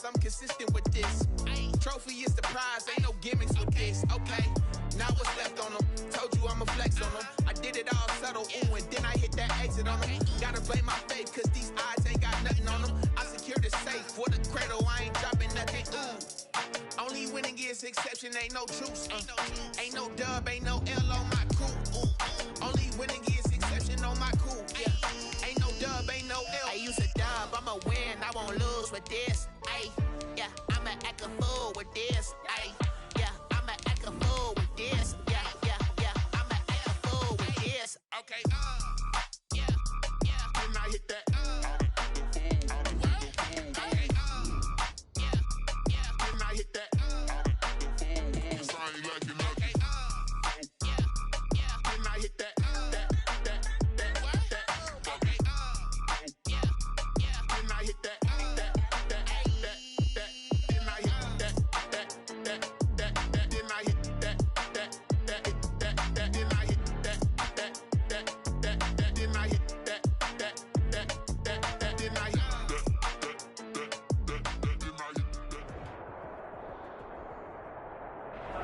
I'm consistent with this. Trophy is the prize, ain't no gimmicks with this. Okay, now what's left on them? Told you I'ma flex on them. I did it all subtle, ooh, and then I hit that exit on them. Gotta blame my faith, cause these odds ain't got nothing on them. I secured the safe for the cradle, I ain't dropping nothing, ooh. Only winning is exception, ain't no truce. Ain't no dub, ain't no L on my crew, ooh. Only winning is exception on my crew, yeah. Ain't no dub, ain't no L. I use a dub, I'ma win, I won't lose with this, ayy. Yeah, I'ma act a fool with this, ayy. Yeah, I'ma act a fool with this, yeah, yeah, yeah. I'ma act a fool with this, okay. Yeah, yeah. Then I hit that.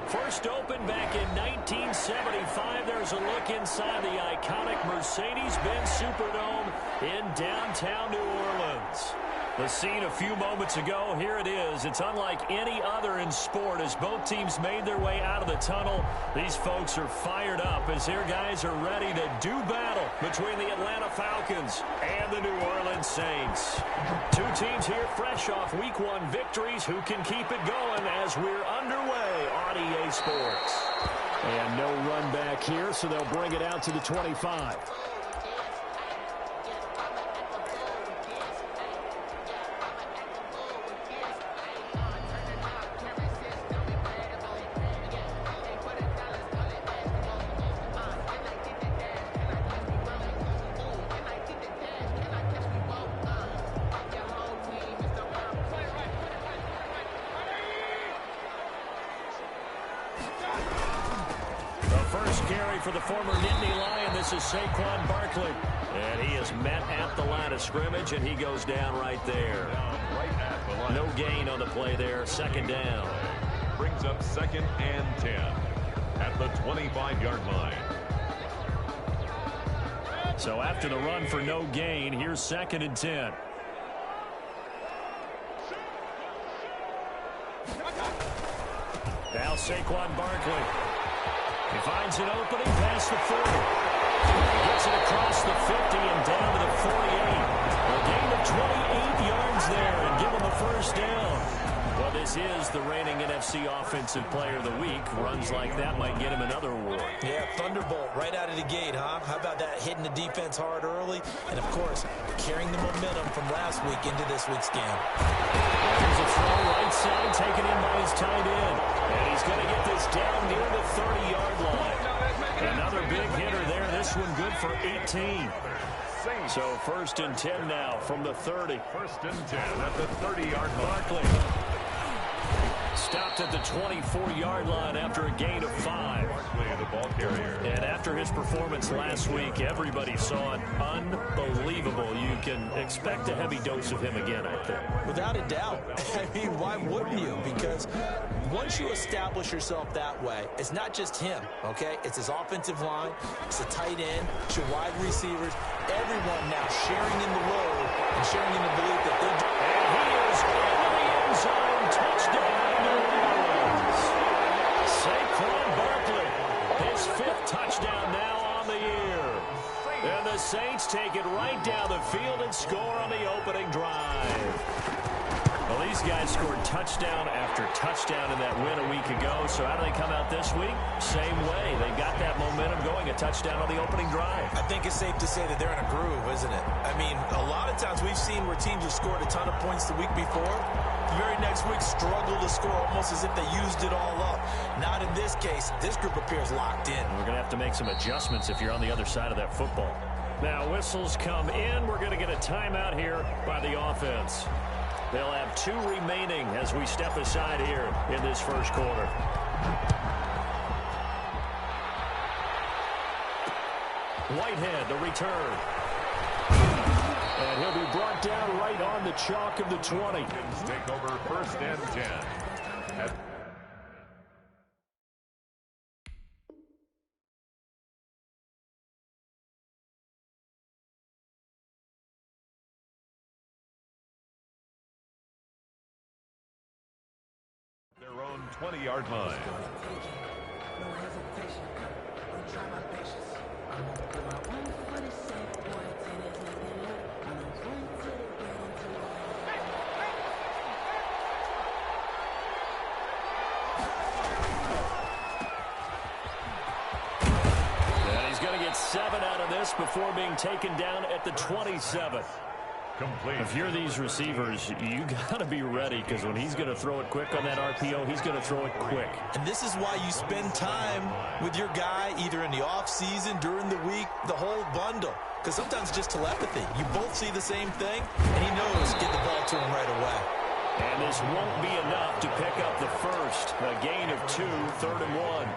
First opened back in 1975. There's a look inside the iconic Mercedes-Benz Superdome in downtown New Orleans. The scene a few moments ago, here it is. It's unlike any other in sport as both teams made their way out of the tunnel. These folks are fired up as their guys are ready to do battle between the Atlanta Falcons and the New Orleans Saints. Two teams here fresh off Week 1 victories. Who can keep it going as we're underway on EA Sports? And no run back here, so they'll bring it out to the 25. For the former Nittany Lion, this is Saquon Barkley. And he is met at the line of scrimmage, and he goes down right there. No gain on the play there. Second down. Brings up 2nd and 10 at the 25-yard line. So after the run for no gain, here's 2nd and 10. Now Saquon Barkley. He finds an opening past the 40. He gets it across the 50 and down to the 48. A gain of 28 yards there and give him a first down. Well, this is the reigning NFC Offensive Player of the Week. Runs like that might get him another award. Yeah, thunderbolt right out of the gate, huh? How about that, hitting the defense hard early? And, of course, carrying the momentum from last week into this week's game. Here's a throw right side taken in by his tight end. And he's going to get this down near the 30-yard line. Another big hitter there. This one good for 18. So 1st and 10 now from the 30. 1st and 10 at the 30-yard mark. Barkley stopped at the 24-yard line after a gain of 5. Barkley, the ball carrier. And after his performance last week, everybody saw it unbelievable. You can expect a heavy dose of him again, I think. Without a doubt. I mean, why wouldn't you? Because once you establish yourself that way, it's not just him, okay? It's his offensive line, it's the tight end, it's your wide receivers, everyone now sharing in the load and sharing in the belief that they do. And he is into the end zone. Touchdown, New Orleans. Saquon Barkley, his 5th touchdown now on the year. And the Saints take it right down the field and score on the opening drive. Well, these guys scored touchdown after touchdown in that win a week ago. So how do they come out this week? Same way. They got that momentum going, a touchdown on the opening drive. I think it's safe to say that they're in a groove, isn't it? I mean, a lot of times we've seen where teams have scored a ton of points the week before. The very next week struggle to score almost as if they used it all up. Not in this case. This group appears locked in. We're going to have to make some adjustments if you're on the other side of that football. Now whistles come in. We're going to get a timeout here by the offense. They'll have 2 remaining as we step aside here in this first quarter. Whitehead, the return. And he'll be brought down right on the chalk of the 20. Take over 20-yard line. And he's going to get 7 out of this before being taken down at the 27. Complete. If you're these receivers, you got to be ready, because when he's going to throw it quick on that RPO, he's going to throw it quick. And this is why you spend time with your guy either in the offseason, during the week, the whole bundle. Because sometimes it's just telepathy. You both see the same thing, and he knows get the ball to him right away. And this won't be enough to pick up the first. A gain of 2, 3rd and 1.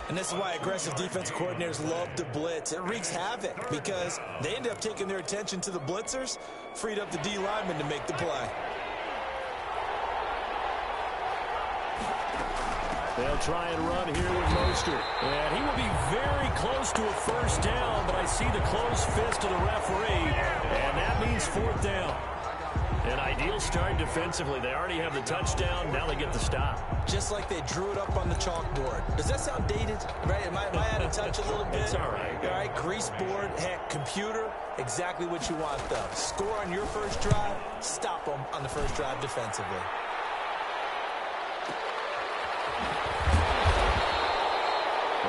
And this is why aggressive defensive coordinators love to blitz. It wreaks havoc because they end up taking their attention to the blitzers, freed up the D lineman to make the play. They'll try and run here with Mostert. And he will be very close to a first down, but I see the closed fist of the referee, and that means 4th down. An ideal start defensively. They already have the touchdown. Now they get the stop. Just like they drew it up on the chalkboard. Does that sound dated? Right? Am I out of touch a little bit? It's all right. All right, grease board, heck, computer, exactly what you want, though. Score on your first drive, stop them on the first drive defensively.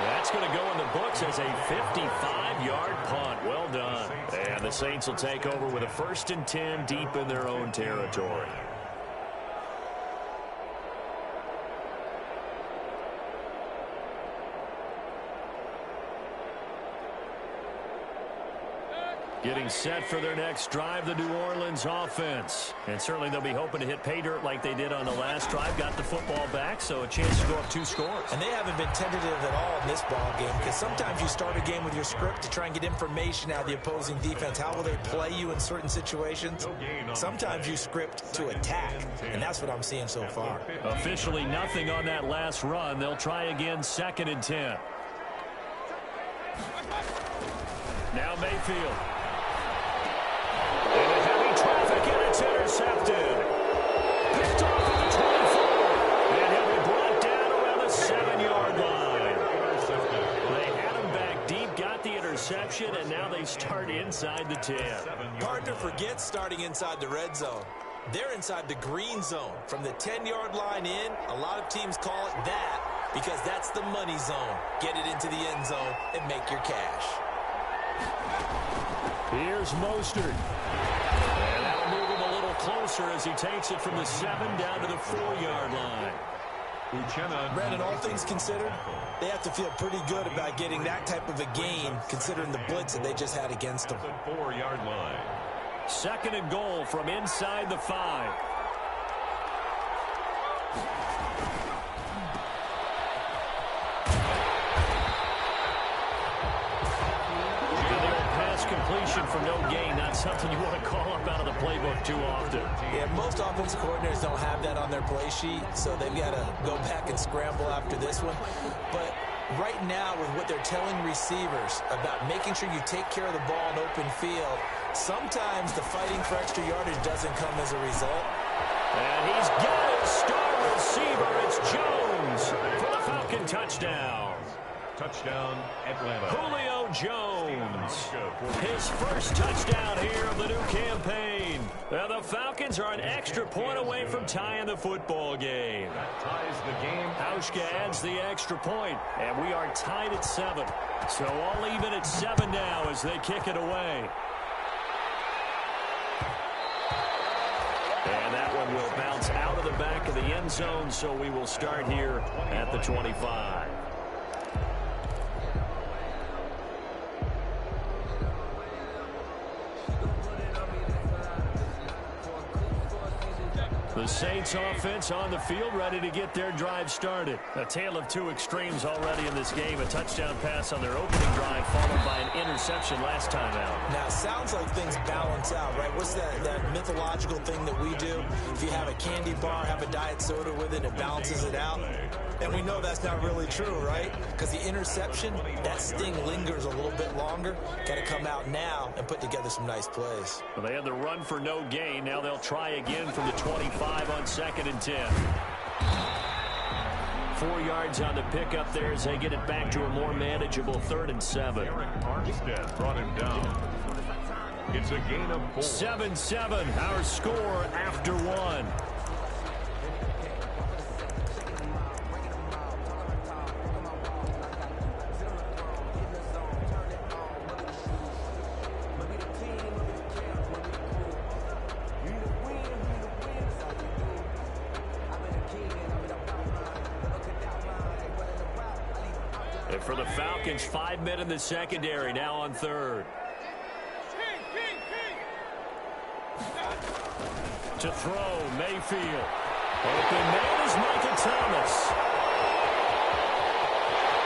That's going to go in the books as a 55-yard punt. Well done. And the Saints will take over with a 1st and 10 deep in their own territory. Getting set for their next drive, the New Orleans offense. And certainly they'll be hoping to hit pay dirt like they did on the last drive. Got the football back, so a chance to go up 2 scores. And they haven't been tentative at all in this ball game, because sometimes you start a game with your script to try and get information out of the opposing defense. How will they play you in certain situations? Sometimes you script to attack, and that's what I'm seeing so far. Officially nothing on that last run. They'll try again, 2nd and 10. Now Mayfield. Into heavy traffic, and it's intercepted. Picked off at the 24. And he'll be brought down around the 7-yard line. They had him back deep, got the interception, and now they start inside the 10. Partner forgets starting inside the red zone. They're inside the green zone. From the 10-yard line in, a lot of teams call it that because that's the money zone. Get it into the end zone and make your cash. Here's Mostert. And that'll move him a little closer as he takes it from the 7 down to the 4-yard line. Brandon, all things considered, they have to feel pretty good about getting that type of a gain considering the blitz that they just had against them. 4-yard line. 2nd and goal from inside the 5. Completion for no gain, not something you want to call up out of the playbook too often. Yeah, most offensive coordinators don't have that on their play sheet, so they've got to go back and scramble after this one. But right now, with what they're telling receivers about making sure you take care of the ball in open field, sometimes the fighting for extra yardage doesn't come as a result. And he's got his star receiver. It's Jones for the Falcon touchdown. Touchdown, Atlanta. Julio Jones. His first touchdown here of the new campaign. Now the Falcons are an extra point away from tying the football game. That ties the game. Hauschka adds the extra point, and we are tied at 7. So all even at 7 now as they kick it away. And that one will bounce out of the back of the end zone, so we will start here at the 25. The Saints offense on the field, ready to get their drive started. A tale of 2 extremes already in this game. A touchdown pass on their opening drive, followed by an interception last time out. Now, it sounds like things balance out, right? What's that mythological thing that we do? If you have a candy bar, have a diet soda with it, it balances it out. And we know that's not really true, right? Because the interception, that sting lingers a little bit longer. Got to come out now and put together some nice plays. Well, they had the run for no gain. Now they'll try again from the 25 on 2nd and 10. 4 yards on the pickup there as they get it back to a more manageable 3rd and 7. Eric Armstead brought him down. It's a gain of 4. 7-7, our score after 1. And for the Falcons, 5 men in the secondary, now on 3rd. To throw, Mayfield. Open man is Michael Thomas.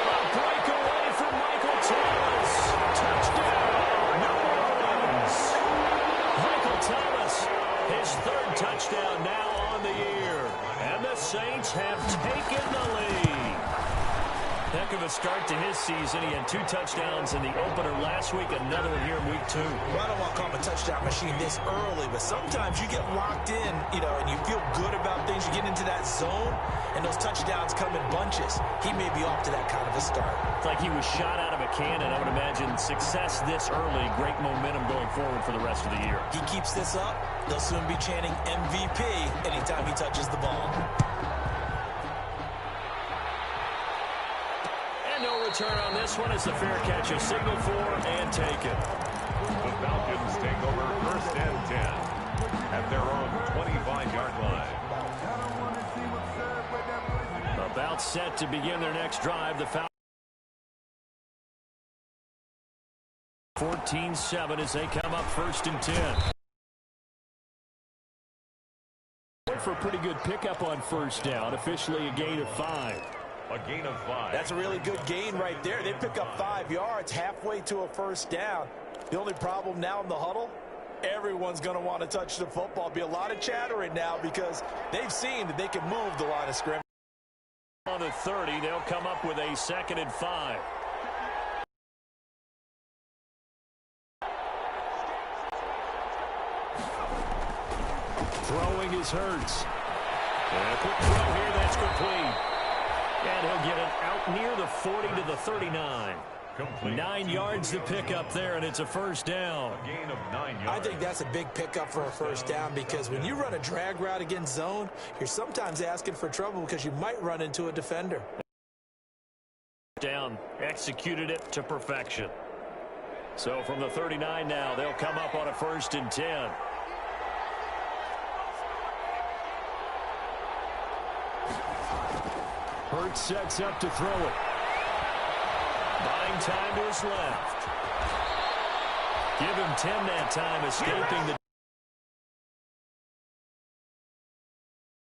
A breakaway from Michael Thomas. Touchdown, New Orleans. Michael Thomas, his 3rd touchdown now on the year. And the Saints have taken the lead. Heck of a start to his season. He had 2 touchdowns in the opener last week, another one here in week 2. Well, I don't want to call him a touchdown machine this early, but sometimes you get locked in, and you feel good about things. You get into that zone, and those touchdowns come in bunches. He may be off to that kind of a start. It's like he was shot out of a cannon. I would imagine success this early, great momentum going forward for the rest of the year. He keeps this up, they'll soon be chanting MVP anytime he touches the ball. No return on this one as the fair catch is signaled for and taken. The Falcons take over 1st and 10 at their own 25-yard line. About set to begin their next drive. The Falcons 14-7 as they come up 1st and 10. For a pretty good pickup on 1st down. Officially a gain of 5. A gain of 5. That's a really good gain right there. They pick up 5 yards halfway to a 1st down. The only problem now in the huddle, everyone's going to want to touch the football. Be a lot of chattering now because they've seen that they can move the line of scrimmage. On the 30, they'll come up with a 2nd and 5. Throwing is Hurts. And a quick throw here, that's complete. And he'll get it out near the 40 to the 39. Complete. 9 yards to pick up there, and it's a 1st down. A gain of 9 yards. I think that's a big pickup for a 1st down because when you run a drag route against zone, you're sometimes asking for trouble because you might run into a defender. Down, executed it to perfection. So from the 39 now, they'll come up on a 1st and 10. Hurts sets up to throw it. Buying time to his left. Give him 10 that time, escaping the...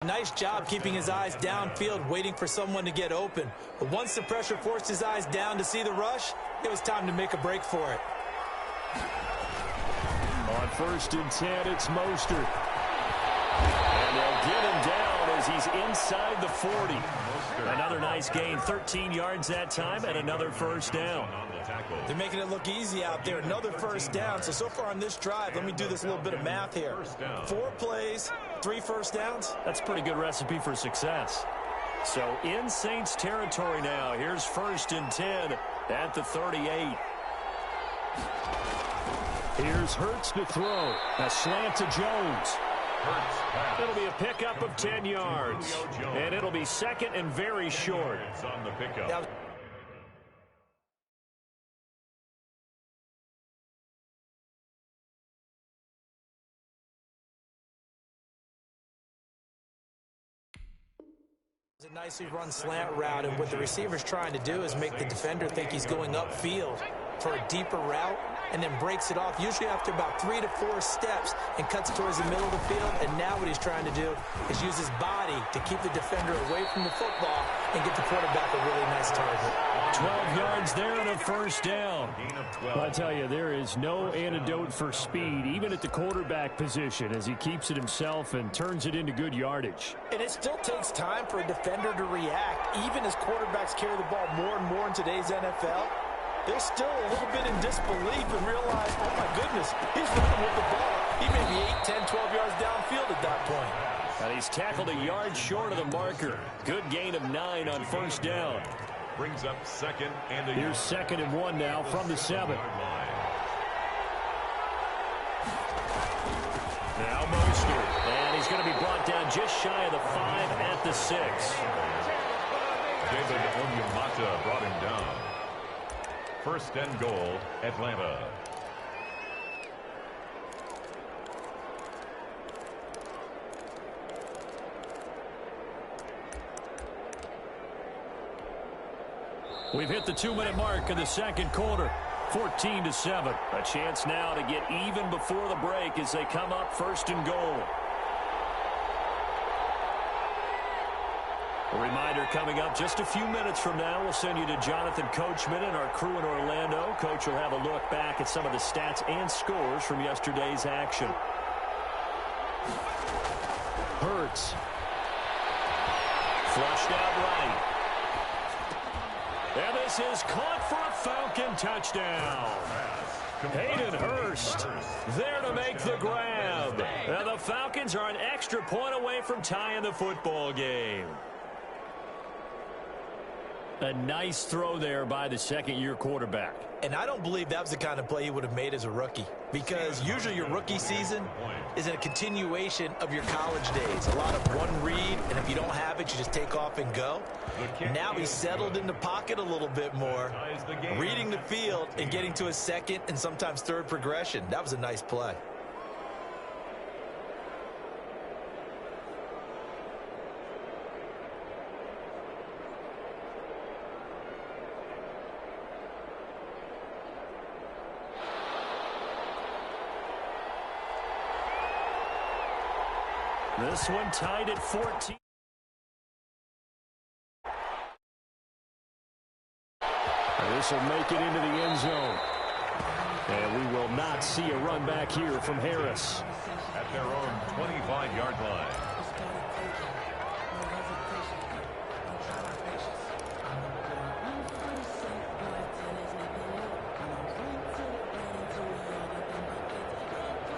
Nice job keeping his eyes downfield, waiting for someone to get open. But once the pressure forced his eyes down to see the rush, it was time to make a break for it. On 1st and 10, it's Mostert. And they'll get him down as he's inside the 40. Another nice gain, 13 yards that time, and another 1st down. They're making it look easy out there. Another 1st down. So far on this drive, let me do this little bit of math here. 4 plays, 3 1st downs. That's a pretty good recipe for success. So in Saints territory now. Here's 1st and 10 at the 38. Here's Hurts to throw. A slant to Jones. It'll be a pickup of 10 yards. And it'll be 2nd and very short. On the pickup. It's a nicely run slant route, and what the receiver's trying to do is make the defender think he's going upfield for a deeper route, and then breaks it off, usually after about 3 to 4 steps, and cuts towards the middle of the field. And now what he's trying to do is use his body to keep the defender away from the football and get the quarterback a really nice target. 12 yards there and a 1st down. Well, I tell you, there is no antidote for speed, even at the quarterback position, as he keeps it himself and turns it into good yardage. And it still takes time for a defender to react. Even as quarterbacks carry the ball more and more in today's NFL, they're still a little bit in disbelief and realize, oh my goodness, he's running with the ball. He may be 8, 10, 12 yards downfield at that point. And he's tackled a yard short of the marker. Good gain of 9 on first down. Brings up second and Here's 2nd and 1 now from the 7. Now Mostert. And he's going to be brought down just shy of the 5 at the 6. David Onyemata brought him down. 1st and goal, Atlanta. We've hit the 2-minute mark in the second quarter. 14-7. A chance now to get even before the break as they come up 1st and goal. A reminder coming up just a few minutes from now. We'll send you to Jonathan Coachman and our crew in Orlando. Coach will have a look back at some of the stats and scores from yesterday's action. Hurts. Flushed out right. And this is caught for a Falcon touchdown. Hayden Hurst there to make the grab. And the Falcons are an extra point away from tying the football game. A nice throw there by the second-year quarterback. And I don't believe that was the kind of play he would have made as a rookie, because usually your rookie season is a continuation of your college days. A lot of one read, and if you don't have it, you just take off and go. Now he's settled in the pocket a little bit more, reading the field and getting to his second and sometimes third progression. That was a nice play. This one tied at 14. This will make it into the end zone. And we will not see a run back here from Harris. At their own 25-yard line.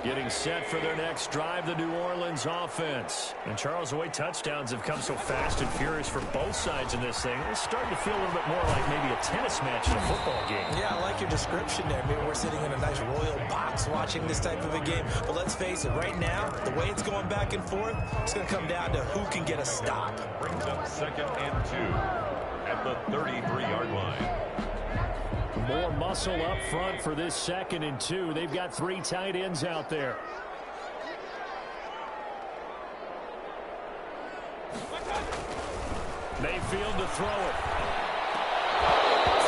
Getting set for their next drive, the New Orleans offense. And Charles, the way touchdowns have come so fast and furious for both sides in this thing, it's starting to feel a little bit more like maybe a tennis match in a football game. Yeah, I like your description there. Maybe we're sitting in a nice royal box watching this type of a game. But let's face it, right now, the way it's going back and forth, it's going to come down to who can get a stop. Brings up 2nd and 2 at the 33-yard line. More muscle up front for this 2nd and 2. They've got 3 tight ends out there. Mayfield to throw it.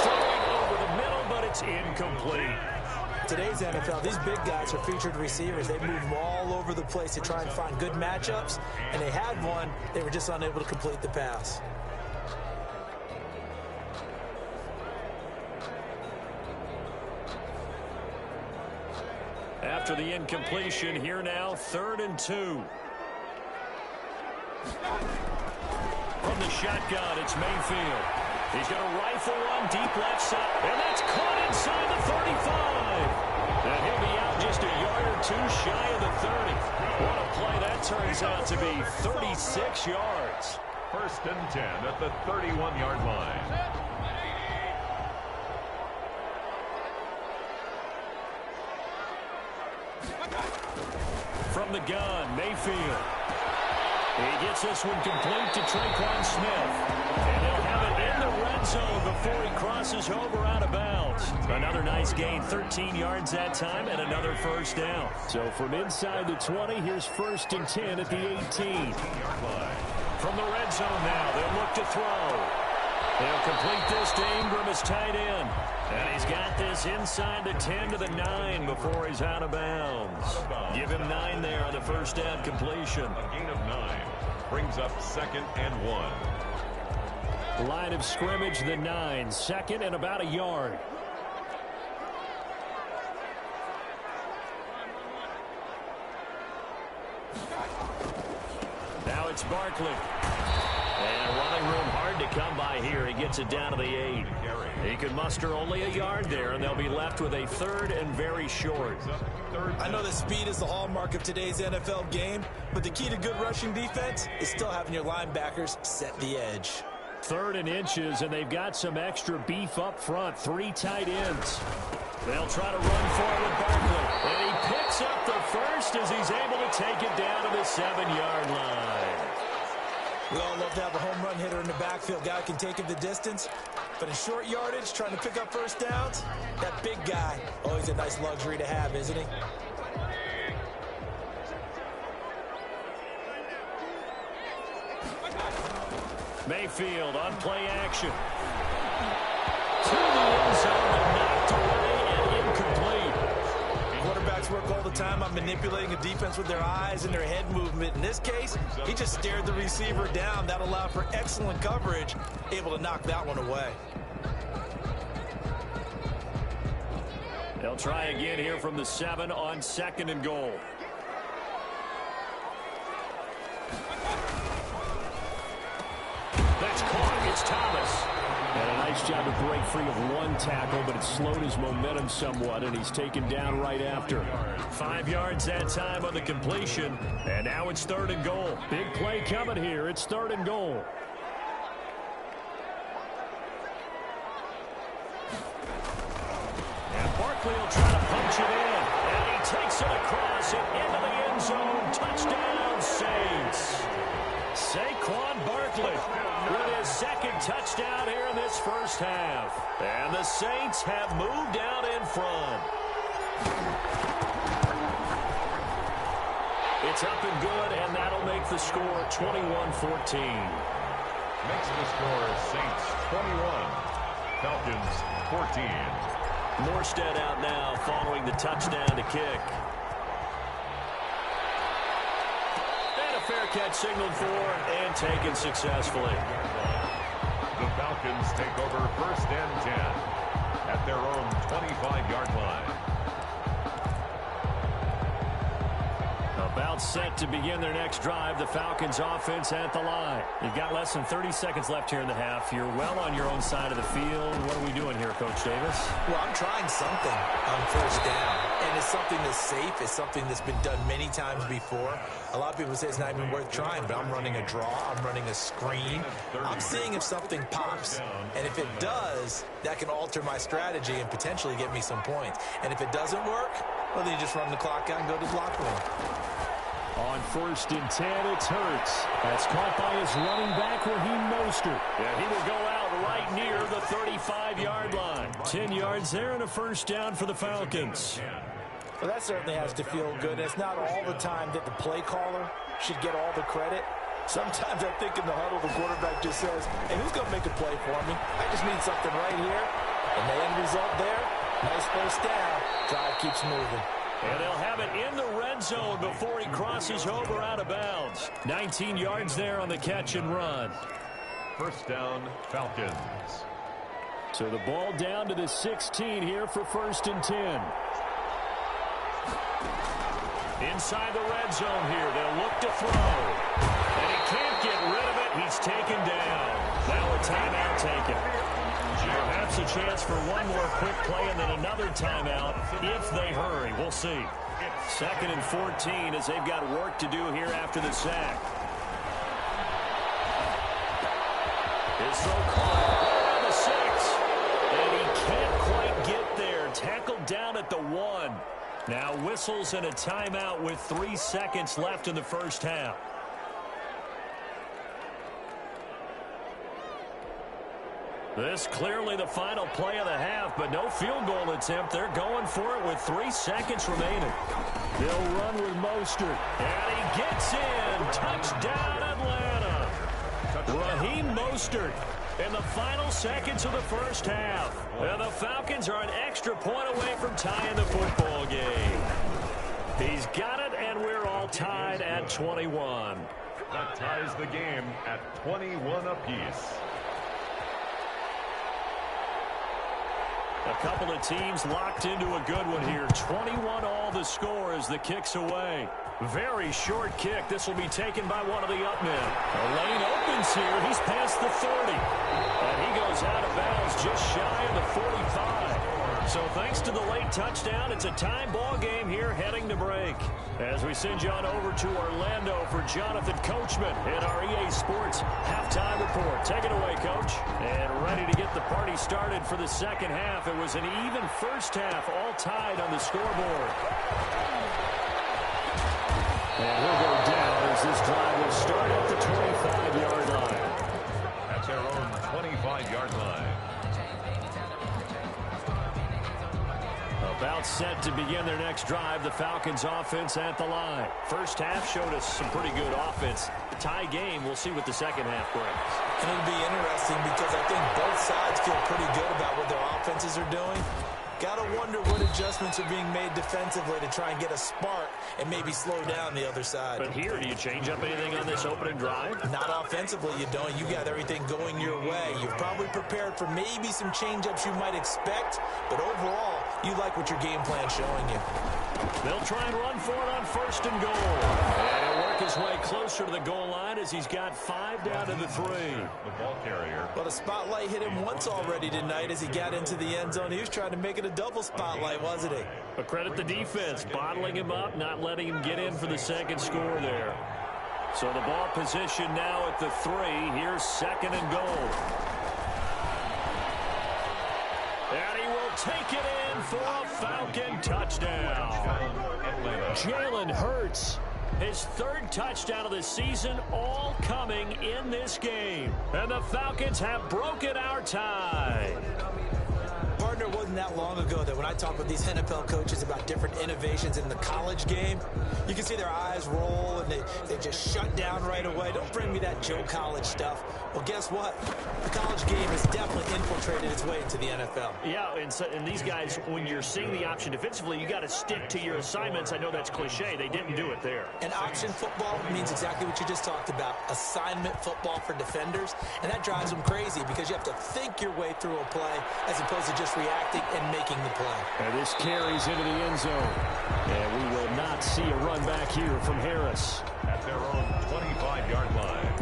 Throwing over the middle, but it's incomplete. Today's NFL, these big guys are featured receivers. They move them all over the place to try and find good matchups, and they had one. They were just unable to complete the pass. After the incompletion, here now, 3rd and 2. From the shotgun, it's Mayfield. He's going to rifle one deep left side, and that's caught inside the 35. And he'll be out just a yard or two shy of the 30. What a play that turns out to be, 36 yards. 1st and 10 at the 31-yard line. From the gun, Mayfield. He gets this one complete to Traquan Smith. And he'll have it in the red zone before he crosses over out of bounds. Another nice gain, 13 yards that time, and another first down. So from inside the 20, here's 1st and 10 at the 18. From the red zone now, they'll look to throw. They'll complete this to Ingram as tight end. And he's got this inside the 10 to the 9 before he's out of bounds. Give him 9 there on the first down completion. A gain of 9 brings up 2nd and 1. Line of scrimmage, the 9. 2nd and about a yard. Now it's Barkley. And running room hard to come by here. He gets it down to the 8. He could muster only a yard there, and they'll be left with a 3rd and very short. I know that speed is the hallmark of today's NFL game, but the key to good rushing defense is still having your linebackers set the edge. 3rd and inches, and they've got some extra beef up front. 3 tight ends. They'll try to run forward with Barkley. And he picks up the first as he's able to take it down to the 7-yard line. We all love to have a home run hitter in the backfield. Guy can take it the distance. But in short yardage, trying to pick up first downs, that big guy, always a nice luxury to have, isn't he? Mayfield on play action. To the end zone and knocked away and incomplete. Quarterbacks work all the time on manipulating a defense with their eyes and their head movement. In this case, he just stared the receiver down. That allowed for excellent coverage, able to knock that one away. They'll try again here from the 7 on 2nd and goal. That's caught. It's Thomas. And a nice job to break free of 1 tackle, but it slowed his momentum somewhat, and he's taken down right after. 5 yards that time on the completion, and now it's 3rd and goal. Big play coming here. It's 3rd and goal. And Barkley will try to punch it in, and he takes it across and into the end zone. Touchdown, Saints. Saquon Barkley with his 2nd touchdown here in this first half. And the Saints have moved out in front. It's up and good, and that'll make the score 21-14. Makes the score Saints 21, Falcons 14. Morstead out now following the touchdown to kick. And a fair catch signaled for and taken successfully. The Falcons take over 1st and 10 at their own 25-yard line. About set to begin their next drive. The Falcons offense at the line. You've got less than 30 seconds left here in the half. You're well on your own side of the field. What are we doing here, Coach Davis? Well, I'm trying something on 1st down. And it's something that's safe. It's something that's been done many times before. A lot of people say it's not even worth trying, but I'm running a draw. I'm running a screen. I'm seeing if something pops. And if it does, that can alter my strategy and potentially get me some points. And if it doesn't work, well, then you just run the clock out and go to the block win. On 1st and 10, it's Hurts. That's caught by his running back, Raheem Mostert. Yeah, he will go out right near the 35-yard line. 10 yards there and a 1st down for the Falcons. Well, that certainly has to feel good. It's not all the time that the play caller should get all the credit. Sometimes I think in the huddle, the quarterback just says, hey, who's going to make a play for me? I just need something right here. And the end result there, nice 1st down. Drive keeps moving. And they'll have it in the red zone before he crosses over out of bounds. 19 yards there on the catch and run. 1st down, Falcons. So the ball down to the 16 here for 1st and 10. Inside the red zone here, they'll look to throw. And he can't get rid of it. He's taken down. Now a timeout taken. Perhaps a chance for one more quick play and then another timeout if they hurry. We'll see. 2nd and 14 as they've got work to do here after the sack. His throw caught around the 6. And he can't quite get there. Tackled down at the 1. Now whistles and a timeout with 3 seconds left in the first half. This clearly the final play of the half, but no field goal attempt. They're going for it with 3 seconds remaining. They'll run with Mostert. And he gets in. Touchdown, Atlanta. Raheem Mostert in the final seconds of the first half. And the Falcons are an extra point away from tying the football game. He's got it, and we're all tied at 21. That ties the game at 21 apiece. A couple of teams locked into a good one here. 21 all the score as the kick's away. Very short kick. This will be taken by one of the up men. A lane opens here. He's past the 30. And he goes out of bounds just shy of the 45. So thanks to the late touchdown, it's a time ball game here heading to break. As we send you on over to Orlando for Jonathan Coachman in our EA Sports halftime report. Take it away, Coach. And ready to get the party started for the second half. It was an even first half, all tied on the scoreboard. And he'll go down as this drive will start at the 25-yard line. That's their own 25-yard line. About set to begin their next drive, the Falcons offense at the line. First half showed us some pretty good offense. Tie game, we'll see what the second half brings. And it'll be interesting because I think both sides feel pretty good about what their offenses are doing. Got to wonder what adjustments are being made defensively to try and get a spark and maybe slow down the other side. But here, do you change up anything on this opening drive? Not offensively, you don't. You got everything going your way. You've probably prepared for maybe some change-ups you might expect, but overall, you like what your game plan's showing you. They'll try and run for it on first and goal. And he'll work his way closer to the goal line as he's got 5 down to the 3. The ball carrier. Well, the spotlight hit him once already tonight as he got into the end zone. He was trying to make it a double spotlight, wasn't he? But credit the defense, bottling him up, not letting him get in for the second score there. So the ball position now at the 3. Here's second and goal. And he will take it in for a Falcon touchdown. Jalen Hurts, his 3rd touchdown of the season, all coming in this game. And the Falcons have broken our tie. Partner, it wasn't that long ago that when I talk with these NFL coaches about different innovations in the college game, you can see their eyes roll and they just shut down right away. Don't bring me that Joe College stuff. Well, guess what? The college game has definitely infiltrated its way into the NFL. Yeah, and these guys, when you're seeing the option defensively, you got to stick to your assignments. I know that's cliche. They didn't do it there. And option football means exactly what you just talked about, assignment football for defenders, and that drives them crazy because you have to think your way through a play as opposed to just reacting and making the play. And this carries into the end zone. And we will not see a run back here from Harris. At their own 25-yard line.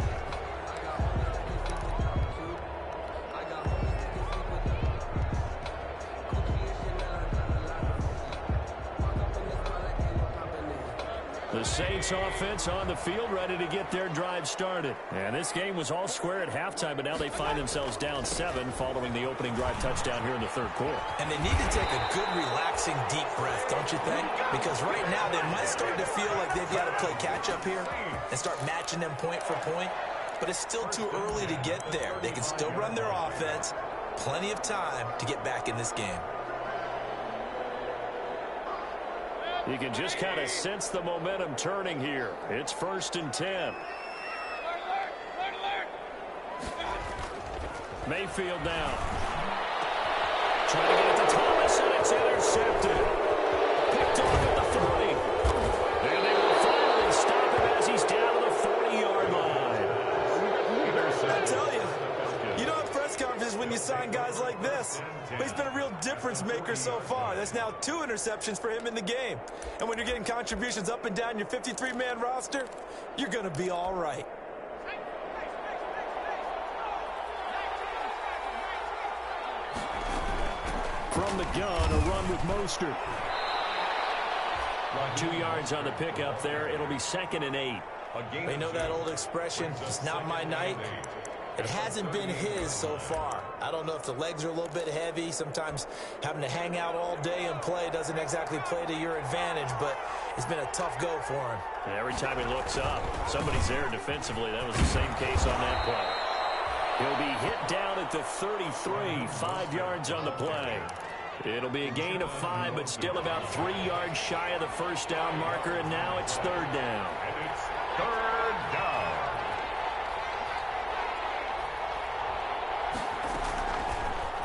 The Saints offense on the field, ready to get their drive started. And this game was all square at halftime, but now they find themselves down 7 following the opening drive touchdown here in the 3rd quarter. And they need to take a good, relaxing, deep breath, don't you think? Because right now they might start to feel like they've got to play catch-up here and start matching them point for point. But it's still too early to get there. They can still run their offense. Plenty of time to get back in this game. You can just kind of sense the momentum turning here. It's 1st and 10. Mayfield down. Trying to get it to Thomas, and it's intercepted. Picked off at the 3. And they will finally stop him as he's down to the 40-yard line. I tell you, you don't have press conferences when you sign guys like this. But he's been a real difference maker so far. That's now 2 interceptions for him in the game. And when you're getting contributions up and down your 53-man roster, you're going to be all right. From the gun, a run with Mostert. 2 yards on the pickup there. It'll be 2nd and 8. They know that old expression, it's not my night. It hasn't been his so far. I don't know if the legs are a little bit heavy. Sometimes having to hang out all day and play doesn't exactly play to your advantage, but it's been a tough go for him. And every time he looks up, somebody's there defensively. That was the same case on that play. He'll be hit down at the 33, 5 yards on the play. It'll be a gain of 5, but still about 3 yards shy of the first down marker, and now it's 3rd down. And it's 3rd down.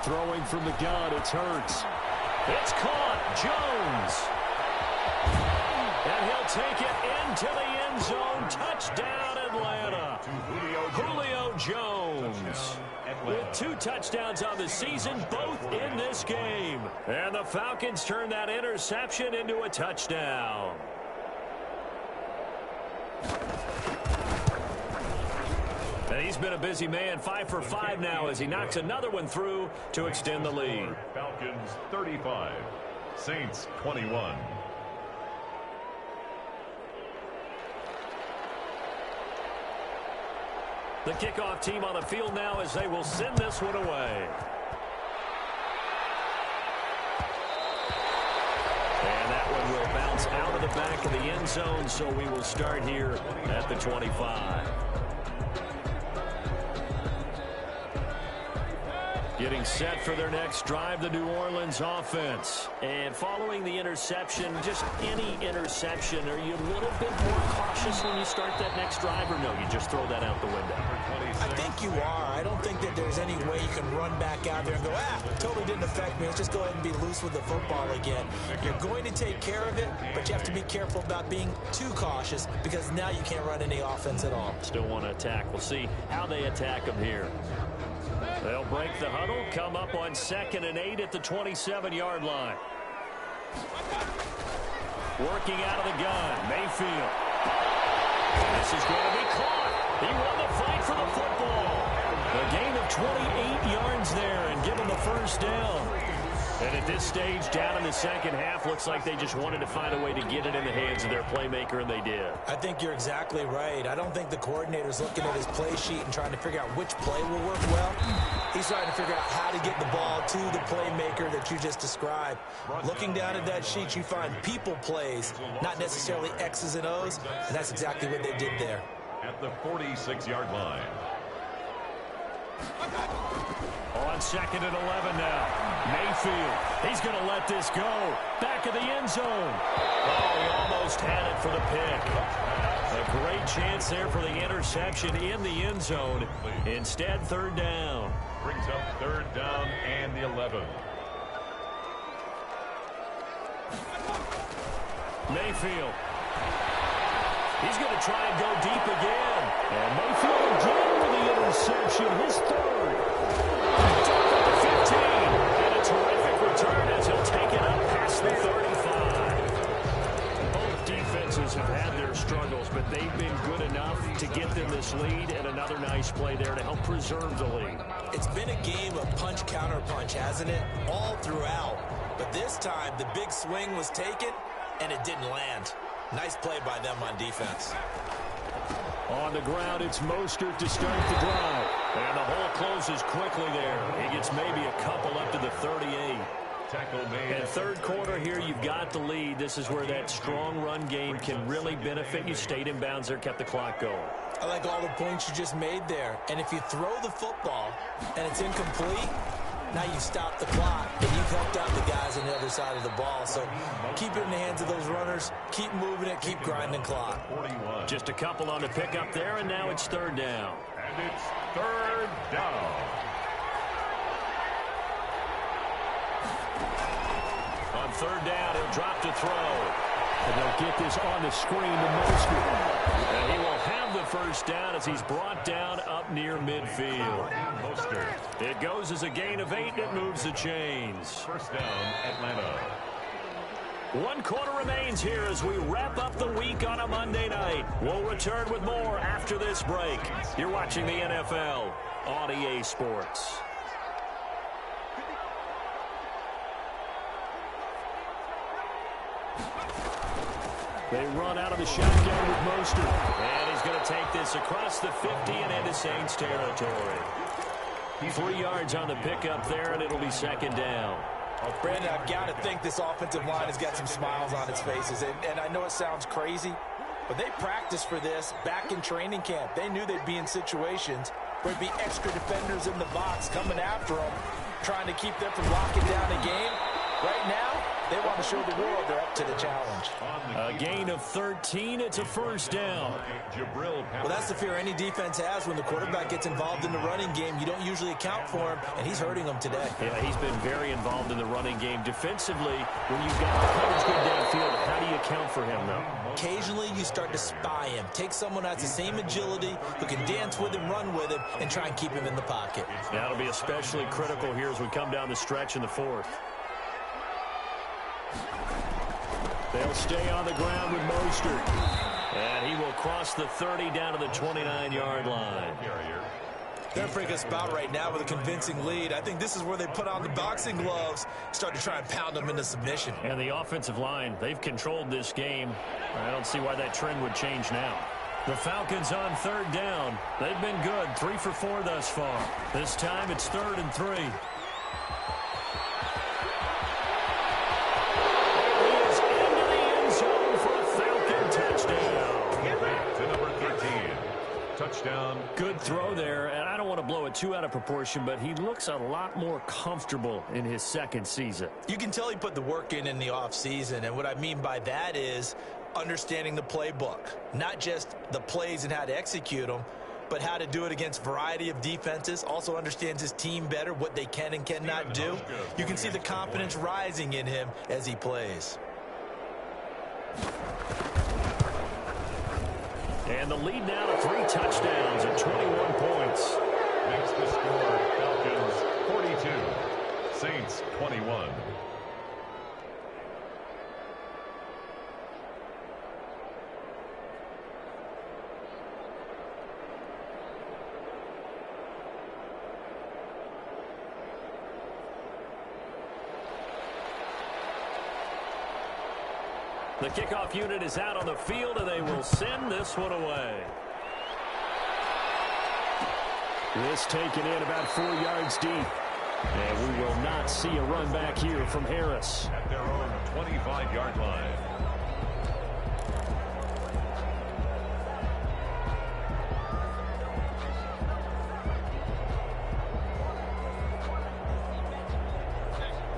Throwing from the gun, it's Hurts. It's caught, Jones. And he'll take it into the end zone. Touchdown, Atlanta. Julio Jones. with 2 touchdowns on the season, both in this game. And the Falcons turn that interception into a touchdown. And he's been a busy man, 5 for 5 now as he knocks another one through to extend the lead. Falcons 35, Saints 21. The kickoff team on the field now as they will send this one away. And that one will bounce out of the back of the end zone, so we will start here at the 25. Getting set for their next drive, the New Orleans offense. And following the interception, just any interception, are you a little bit more cautious when you start that next drive, or no, you just throw that out the window? I think you are. I don't think that there's any way you can run back out there and go, totally didn't affect me. Let's just go ahead and be loose with the football again. You're going to take care of it, but you have to be careful about being too cautious because now you can't run any offense at all. Still want to attack. We'll see how they attack them here. They'll break the huddle, come up on 2nd and 8 at the 27-yard line. Working out of the gun, Mayfield. This is going to be caught. He won the fight for the football. A gain of 28 yards there and give him the first down. And at this stage, down in the second half, looks like they just wanted to find a way to get it in the hands of their playmaker, and they did. I think you're exactly right. I don't think the coordinator's looking at his play sheet and trying to figure out which play will work well. He's trying to figure out how to get the ball to the playmaker that you just described. Looking down at that sheet, you find people plays, not necessarily X's and O's, and that's exactly what they did there. At the 46-yard line. On 2nd and 11 now. Mayfield, he's going to let this go. Back of the end zone. Oh, he almost had it for the pick. A great chance there for the interception in the end zone. Instead, 3rd down. Brings up 3rd down and the 11. Mayfield. He's going to try and go deep again. And Mayfield again with the interception, his 3rd. At the 15. And a terrific return as he'll take it up past the 35. Both defenses have had their struggles, but they've been good enough to get them this lead, and another nice play there to help preserve the lead. It's been a game of punch-counter-punch, hasn't it? All throughout. But this time, the big swing was taken, and it didn't land. Nice play by them on defense. On the ground, it's Mostert to start the drive. And the hole closes quickly there. He gets maybe a couple up to the 38. Tackle made. And 3rd quarter here, you've got the lead. This is where that strong run game can really benefit you. Stayed in bounds there, kept the clock going. I like all the points you just made there. And if you throw the football and it's incomplete, now you stop the clock, and you've helped out the guys on the other side of the ball. So keep it in the hands of those runners. Keep moving it. Keep grinding clock. 41. Just a couple on the pickup there, and now it's 3rd down. And it's 3rd down. On 3rd down, he'll drop to throw. And they'll get this on the screen to Mostert. And he will have the first down as he's brought down up near midfield. Mostert. It goes as a gain of 8, and it moves the chains. First down, Atlanta. 1 quarter remains here as we wrap up the week on a Monday night. We'll return with more after this break. You're watching the NFL on EA Sports. They run out of the shotgun with Mostert. And he's going to take this across the 50 and into Saints territory. 3 yards on the pickup there, and it'll be 2nd down. Oh, Brandon, I've got to think this offensive line has got some smiles on its faces. And I know it sounds crazy, but they practiced for this back in training camp. They knew they'd be in situations where there'd be extra defenders in the box coming after them, trying to keep them from locking down the game. Right now, They want to show the world they're up to the challenge. A gain of 13. It's a first down. Well, that's the fear any defense has when the quarterback gets involved in the running game. You don't usually account for him, and he's hurting them today. Yeah, he's been very involved in the running game. Defensively, when you've got the coverage good downfield, how do you account for him, though? Occasionally, you start to spy him. Take someone that's the same agility, who can dance with him, run with him, and try and keep him in the pocket. That'll be especially critical here as we come down the stretch in the fourth. They'll stay on the ground with Mostert. And he will cross the 30 down to the 29-yard line. They're freaking spot right now with a convincing lead. I think this is where they put on the boxing gloves, start to try and pound them into submission. And the offensive line, they've controlled this game. I don't see why that trend would change now. The Falcons on third down. They've been good, 3 for 4 thus far. This time it's 3rd and 3. Touchdown. Good throw there, and I don't want to blow it too out of proportion, but he looks a lot more comfortable in his second season. You can tell he put the work in the offseason, and what I mean by that is understanding the playbook. Not just the plays and how to execute them, but how to do it against a variety of defenses. Also understands his team better, what they can and cannot do. You can see the confidence rising in him as he plays. And the lead now to 3 touchdowns at 21 points. Makes the score Falcons 42, Saints 21. The kickoff unit is out on the field, and they will send this one away. This taken in about 4 yards deep. And we will not see a run back here from Harris. At their own 25-yard line.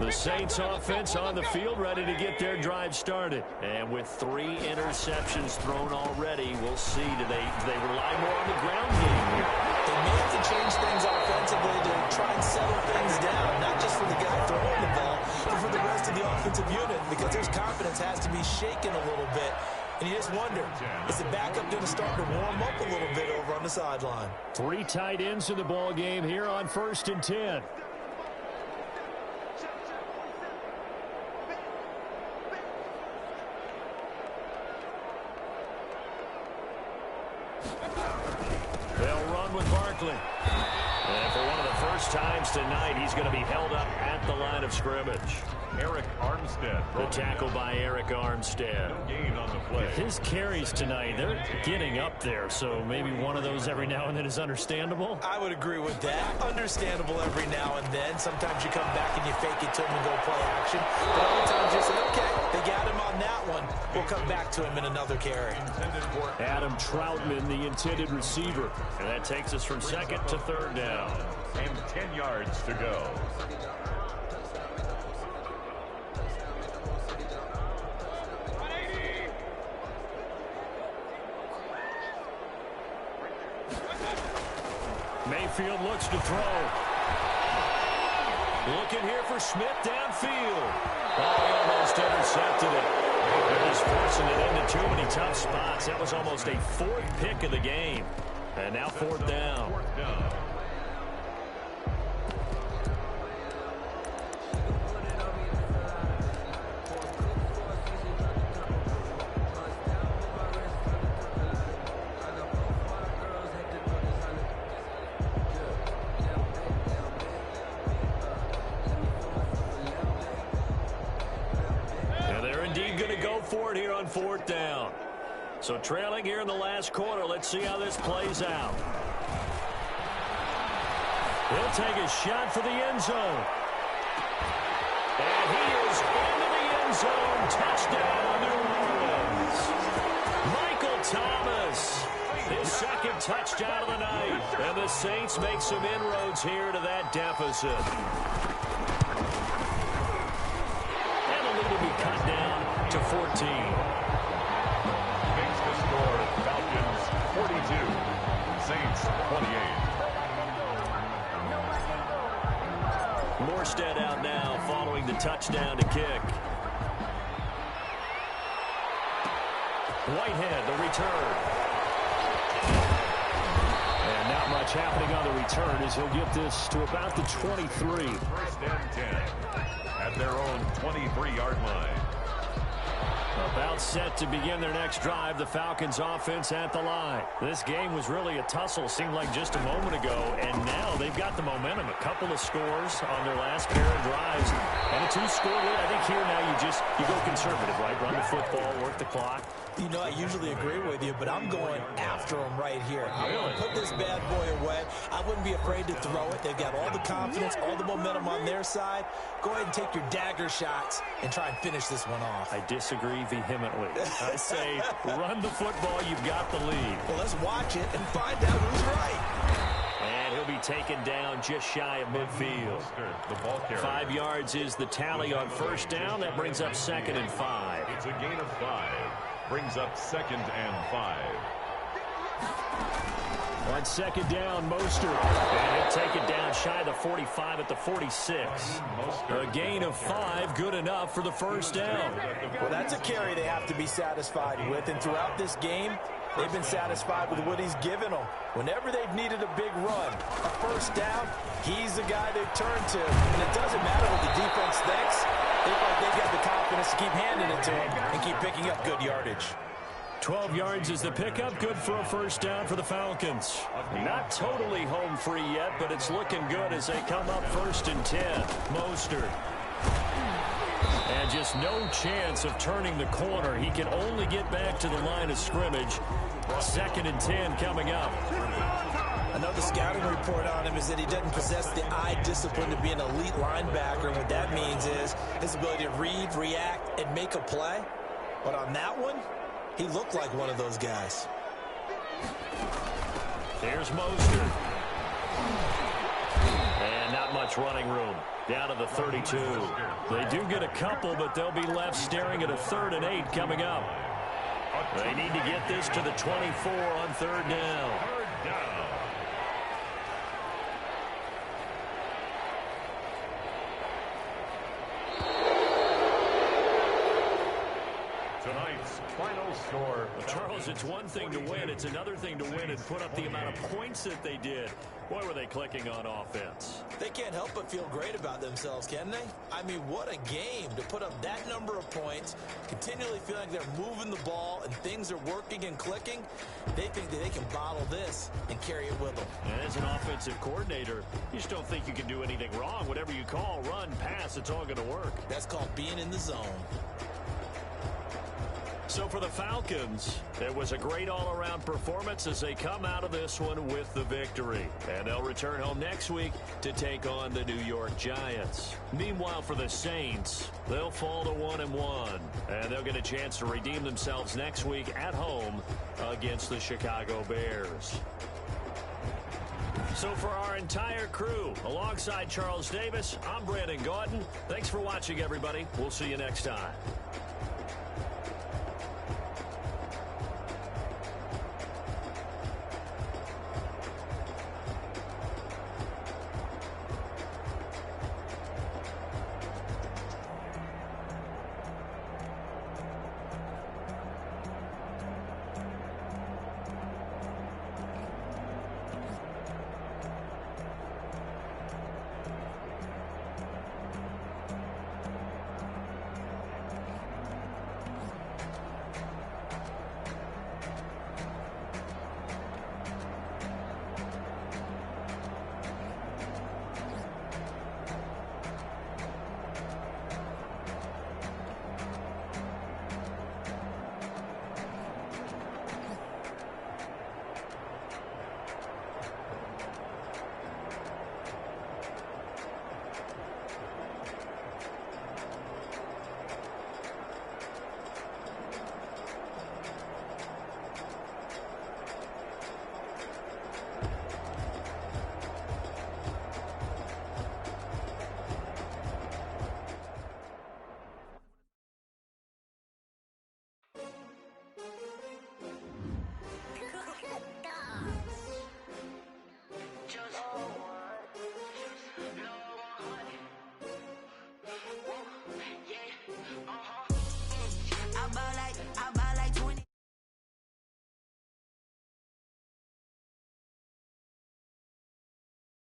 The Saints offense on the field, ready to get their drive started. And with 3 interceptions thrown already, we'll see. Do they rely more on the ground game here? They may have to change things offensively to try and settle things down, not just for the guy throwing the ball, but for the rest of the offensive unit, because their confidence has to be shaken a little bit. And you just wonder, is the backup going to start to warm up a little bit over on the sideline? 3 tight ends in the ball game here on 1st and 10. They'll run with Barkley. And for one of the first times tonight, he's going to be held up at the line of scrimmage. Eric Armstead. The tackle by Eric Armstead. No gain on the play. His carries tonight, they're getting up there, so maybe one of those every now and then is understandable. I would agree with that. Understandable every now and then. Sometimes you come back and you fake it to him and go play action. But other times you say, okay, they got him on that one. We'll come back to him in another carry. Adam Troutman, the intended receiver. And that takes us from 2nd to 3rd down. And 10 yards to go. Mayfield looks to throw. Looking here for Smith downfield. Oh, he almost intercepted it. He's forcing it into too many tough spots. That was almost a 4th pick of the game. And now 4th down. For it here on 4th down. So trailing here in the last quarter. Let's see how this plays out. He'll take a shot for the end zone. And he is into the end zone. Touchdown, New Orleans. Michael Thomas, his 2nd touchdown of the night. And the Saints make some inroads here to that deficit. And a lead will be to 14. Makes the score Falcons 42, Saints 28. Morstead out now following the touchdown to kick. Whitehead, the return. And not much happening on the return as he'll get this to about the 23. First and 10 at their own 23-yard line. About set to begin their next drive, the Falcons offense at the line. This game was really a tussle, seemed like just a moment ago, and now they've got the momentum. A couple of scores on their last pair of drives, and a 2-score lead. I think here now you go conservative, right? Run the football, work the clock. You know, I usually agree with you, but I'm going after him right here. I want to put this bad boy away. I wouldn't be afraid to throw it. They've got all the confidence, all the momentum on their side. Go ahead and take your dagger shots and try and finish this one off. I disagree vehemently. I say run the football. You've got the lead. Well, let's watch it and find out who's right. And he'll be taken down just shy of midfield. The ball carrier. 5 yards is the tally on first down. That brings up 2nd and 5. It's a gain of 5. Brings up 2nd and 5. On 2nd down, Mostert. And he'll take it down shy of the 45 at the 46. A gain of 5, good enough for the first down. Well, that's a carry they have to be satisfied with, and throughout this game, they've been satisfied with what he's given them. Whenever they've needed a big run, a first down, he's the guy they've turned to. And it doesn't matter what the defense thinks. They look like they've got the confidence to keep handing it to him and keep picking up good yardage. 12 yards is the pickup, good for a first down for the Falcons. Not totally home free yet, but it's looking good as they come up 1st and 10. Mostert. And just no chance of turning the corner. He can only get back to the line of scrimmage. 2nd and 10 coming up. Another scouting report on him is that he doesn't possess the eye discipline to be an elite linebacker. And what that means is his ability to read, react, and make a play. But on that one, he looked like one of those guys. There's Mostert. And not much running room. Down to the 32. They do get a couple, but they'll be left staring at a 3rd and 8 coming up. They need to get this to the 24 on 3rd down. Tonight's final score. Charles, it's one thing to win. It's another thing to win and put up the amount of points that they did. Boy, were they clicking on offense. They can't help but feel great about themselves, can they? I mean, what a game to put up that number of points, continually feel like they're moving the ball and things are working and clicking. They think that they can bottle this and carry it with them. And as an offensive coordinator, you just don't think you can do anything wrong. Whatever you call, run, pass, it's all going to work. That's called being in the zone. So for the Falcons, it was a great all-around performance as they come out of this one with the victory. And they'll return home next week to take on the New York Giants. Meanwhile, for the Saints, they'll fall to 1-1. And they'll get a chance to redeem themselves next week at home against the Chicago Bears. So for our entire crew, alongside Charles Davis, I'm Brandon Gaudin. Thanks for watching, everybody. We'll see you next time.